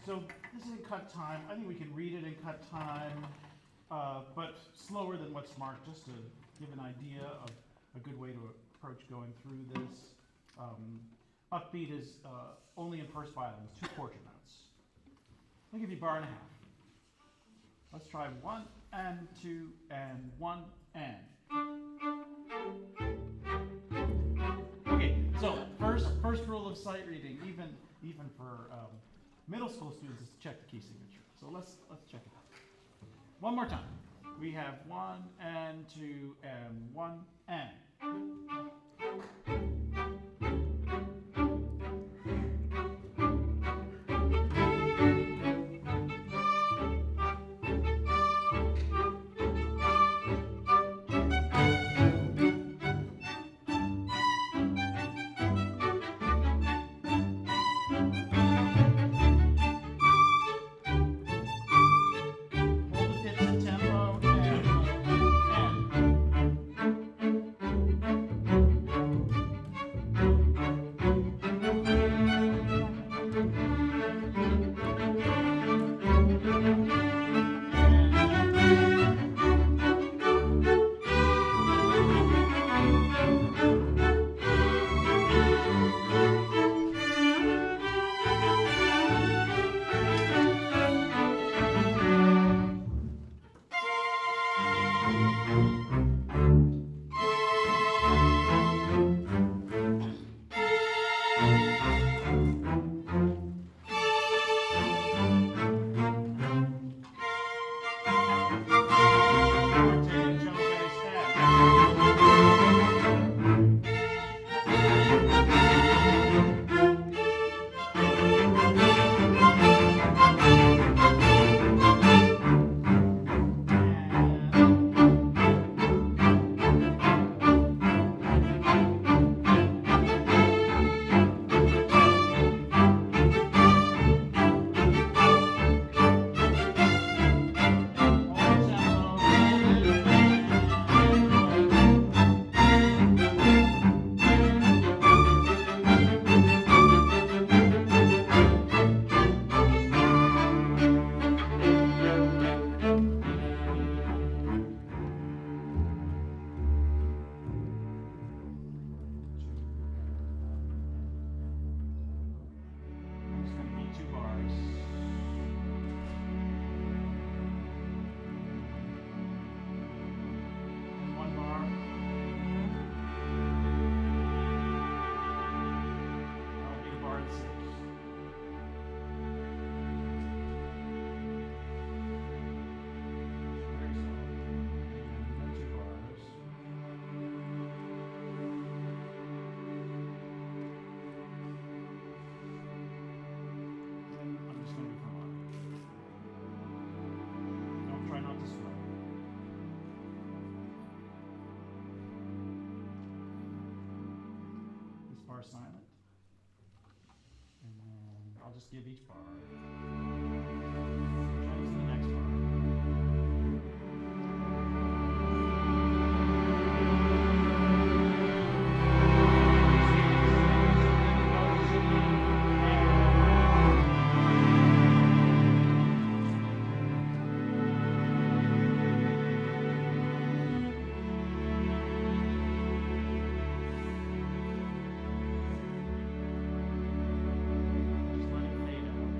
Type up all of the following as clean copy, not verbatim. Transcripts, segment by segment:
So this is in cut time. I think we can read it in cut time, but slower than what's marked, just to give an idea of a good way to approach going through this. Upbeat is only in first violins, 2 quarter notes. I'll give you bar and a half. Let's try 1 and 2 and 1 and. Okay, so first rule of sight reading, even for middle school students, is to check the key signature. So let's check it out. One more time. We have 1 and 2 and 1 and. Silent, and then I'll just give each bar. Change to the next bar. Just let it fade out.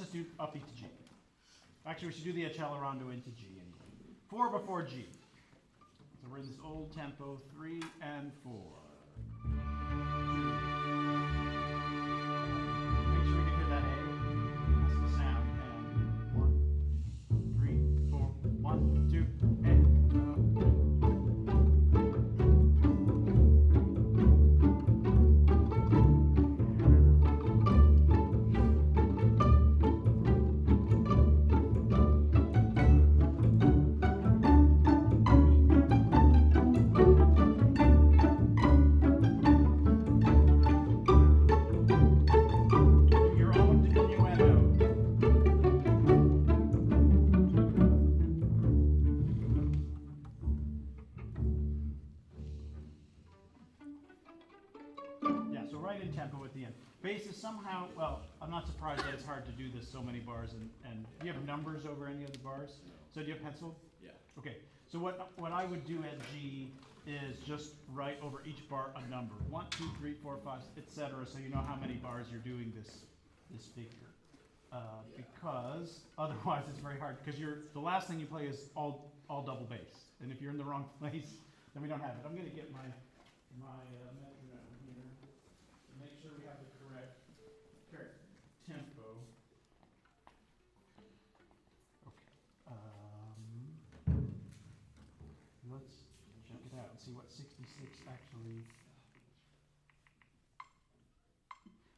just do upbeat to G. Actually, we should do the accelerando into G anyway. 4 before G. So we're in this old tempo, 3 and 4. Make sure we can hear that A. That's the sound. And 1, 3, 4, 1, 2, and. Somehow, well, I'm not surprised that it's hard to do this so many bars, and do you have numbers over any of the bars? No. So do you have pencil? Yeah. Okay, so what I would do at G is just write over each bar a number, 1, 2, 3, 4, 5, etc., so you know how many bars you're doing this figure. Because otherwise it's very hard, because the last thing you play is all double bass, and if you're in the wrong place, then we don't have it. I'm going to get my metronome here to make sure we have the correct tempo. Okay. Let's check it out and see what 66 actually.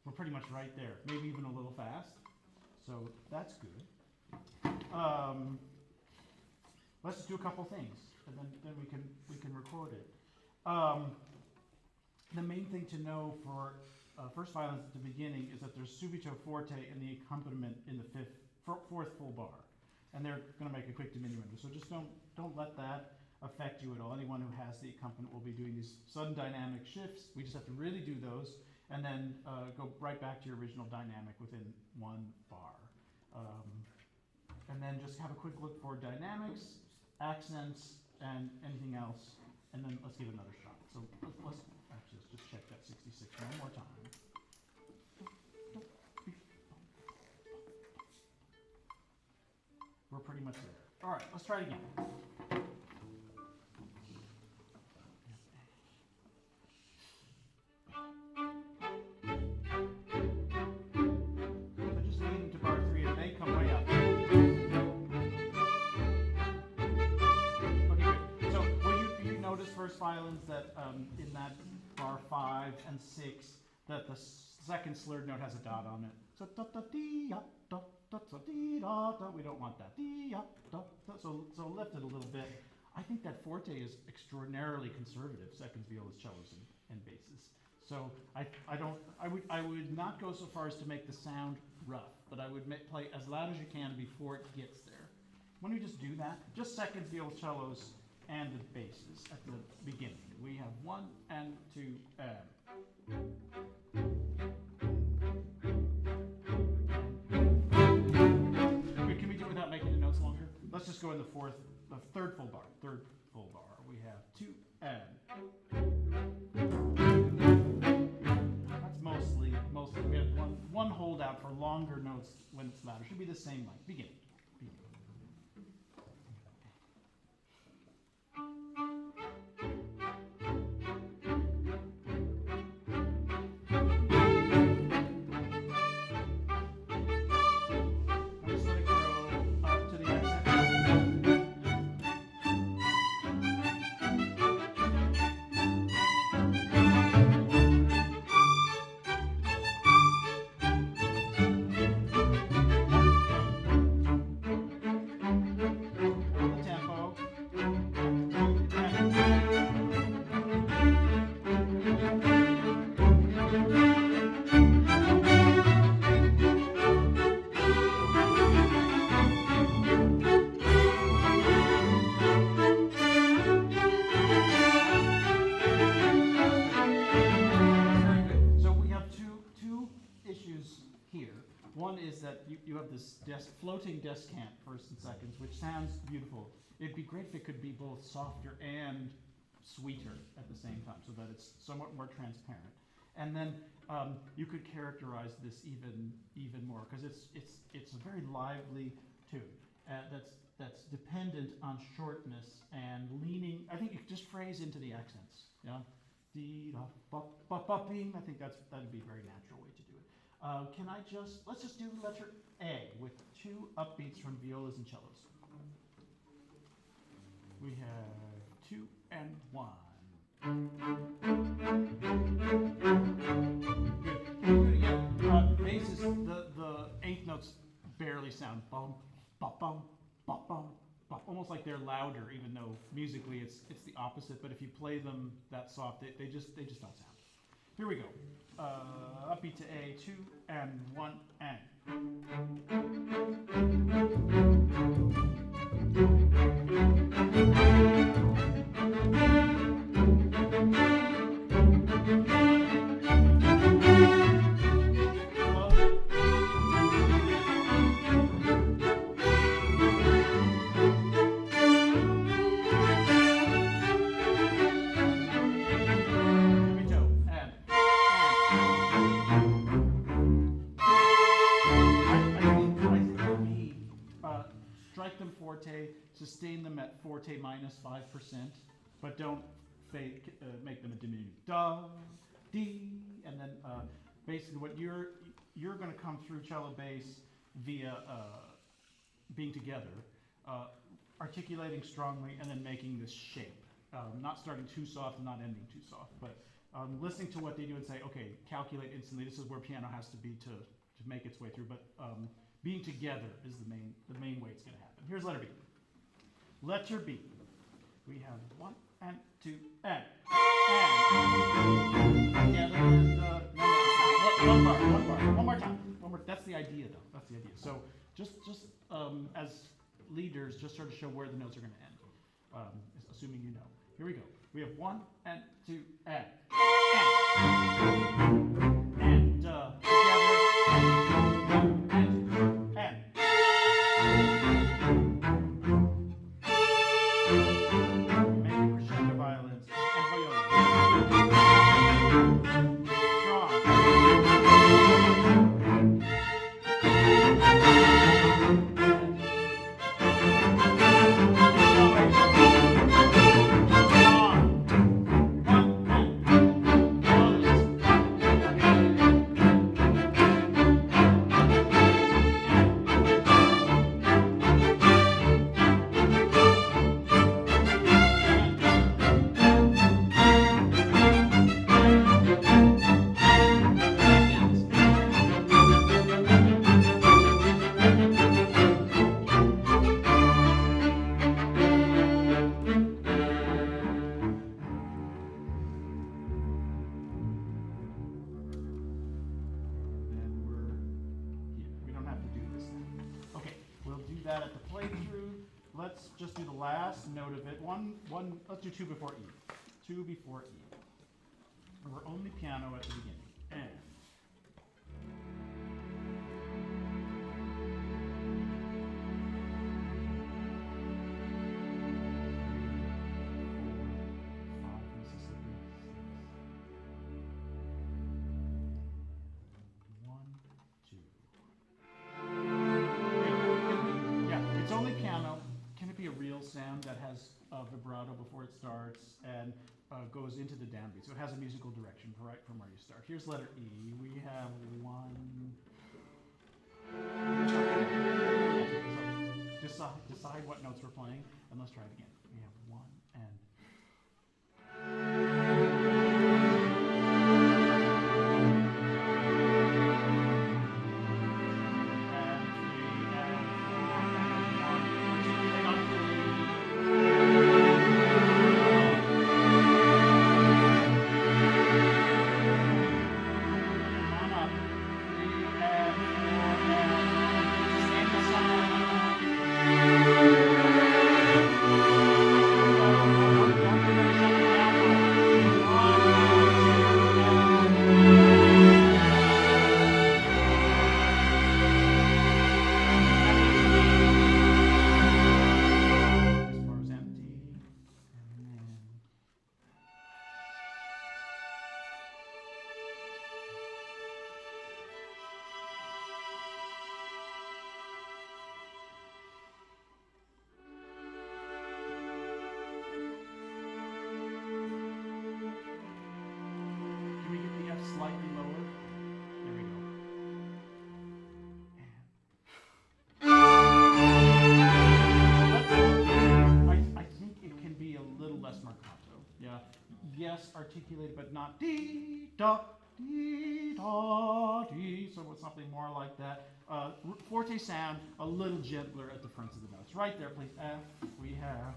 We're pretty much right there, maybe even a little fast. So that's good. Let's just do a couple things, and then we can record it. The main thing to know for first violins at the beginning is that there's subito forte in the accompaniment in the fourth full bar, and they're going to make a quick diminuendo. So just don't let that affect you at all. Anyone who has the accompaniment will be doing these sudden dynamic shifts. We just have to really do those, and then go right back to your original dynamic within one bar, and then just have a quick look for dynamics, accents, and anything else, and then let's give it another shot. So let's just check that 66 one more time. We're pretty much there. All right, let's try it again. So just leading to bar 3, and they come way up. Okay, good. So will you notice first violins that in that bar 5 and 6 that the second slurred note has a dot on it. So da da dee da da da da dee da da. We don't want that. Dee da da. So lift it a little bit. I think that forte is extraordinarily conservative. Seconds, violas, cellos, and basses. So I would not go so far as to make the sound rough, but I would play as loud as you can before it gets there. When we just do that, just seconds, violas, cellos, and the basses at the beginning. We have 1 and 2 and. Good. Can we do it without making the notes longer? Let's just go in the third full bar. We have 2 and. That's mostly. We have one holdout for longer notes when it's louder. Should be the same length. Begin. You have this floating descant first and seconds, which sounds beautiful. It'd be great if it could be both softer and sweeter at the same time, so that it's somewhat more transparent. And then you could characterize this even more, because it's very lively tune that's dependent on shortness and leaning. I think you could just phrase into the accents. Yeah, dee da ba ba ba bing. I think that'd be a very natural way to do it. Let's just do letter A with 2 upbeats from violas and cellos. We have 2 and 1. Good. Yeah. Basses, the 8th notes barely sound bum, bum, bum, bum, bum, bum, almost like they're louder, even though musically it's the opposite. But if you play them that soft, they just don't sound. Here we go. Upbeat to A, 2 and 1 and. Forte, sustain them at forte minus 5%, but don't make them a diminutive. Da, dee, and then basically what you're going to come through cello bass via being together, articulating strongly, and then making this shape. Not starting too soft and not ending too soft, but listening to what they do and say, okay, calculate instantly. This is where piano has to be to make its way through. But being together is the main way it's going to happen. Here's letter B. Letter B. We have 1 and 2 and. Together. One bar. One more time. That's the idea, though. That's the idea. So just as leaders, just sort of show where the notes are going to end, assuming you know. Here we go. We have 1 and 2 and. And together. That at the playthrough. Let's just do the last note of it. Let's do 2 before E. 2 before E. And we're only piano at the beginning. And. Sound that has vibrato before it starts and goes into the downbeat. So it has a musical direction right from where you start. Here's letter E. We have 1. Decide what notes we're playing, and let's try it again. We have 1 and. articulated, but not dee da dee da dee. So it's something more like that. Forte sound, a little gentler at the fronts of the notes. Right there, please. F we have.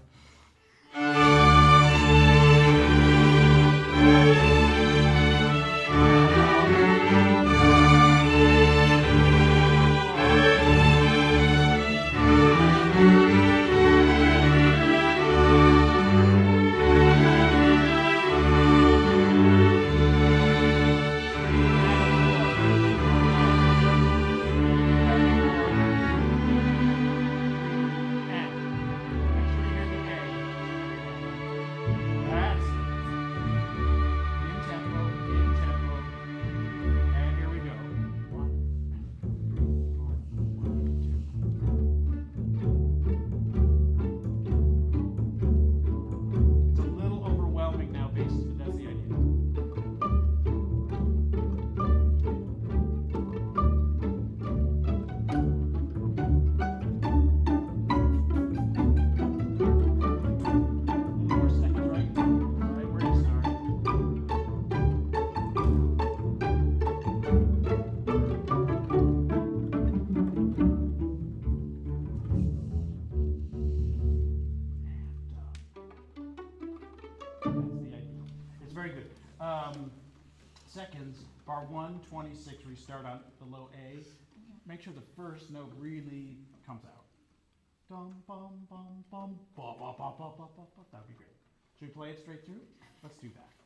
Very good. Seconds, bar 126, where you start on the low A. Make sure the first note really comes out. Dum, bum, bum, bum, ba, ba, ba, ba, ba, ba, ba. That would be great. Should we play it straight through? Let's do that.